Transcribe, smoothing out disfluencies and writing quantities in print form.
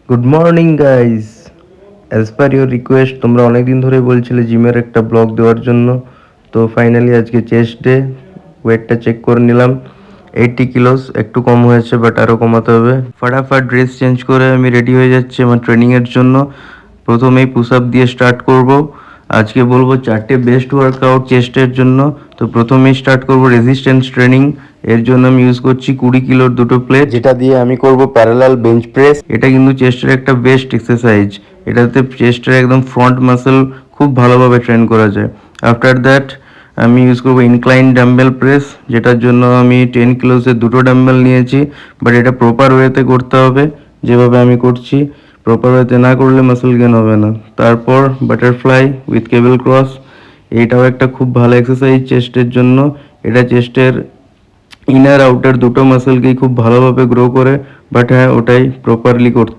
Good morning guys. As per your request তোমরা অনেকদিন ধরে বলছিলে জিমের একটা ব্লগ দেওয়ার জন্য। তো ফাইনালি আজকে চেস্ট ডে, ওয়েটটা চেক করে নিলাম। 80 কিলোস, একটু কম হয়েছে বাট আরও কমাতে হবে। ফাটাফাট ড্রেস চেঞ্জ করে আমি রেডি হয়ে যাচ্ছি আমার ট্রেনিংয়ের জন্য। প্রথমেই পুশ আপ দিয়ে স্টার্ট করব। আজকে বলবো 4টে বেস্ট ওয়ার্কআউট চেস্টের জন্য। তো প্রথমেই স্টার্ট করব রেজিস্ট্যান্স ট্রেনিং। এর জন্য আমি ইউজ করছি 20 কিলোর দুটো প্লেট, যেটা দিয়ে আমি করব প্যারালাল বেঞ্চ প্রেস। এটা কিন্তু চেস্টের একটা বেস্ট এক্সারসাইজ। এটাতে চেস্টের একদম ফ্রন্ট মাসেল খুব ভালোভাবে ট্রেন করা যায়। আফটার দ্যাট আমি ইউজ করবো ইনক্লাইন ডাম্বেল প্রেস, যেটার জন্য আমি 10 কিলোসের দুটো ডাম্বেল নিয়েছি। বাট এটা প্রপার ওয়েতে করতে হবে, যেভাবে আমি করছি। প্রপার ওয়েতে না করলে মাসেল গেন হবে না। তারপর বাটারফ্লাই উইথ কেবল ক্রস, এটাও একটা খুব ভালো এক্সারসাইজ চেস্টের জন্য। এটা চেস্টের ইনার আউটার দুটো মাসেলকেই খুব ভালোভাবে গ্রো করে। বাট হ্যাঁ, ওটাই প্রপারলি করতে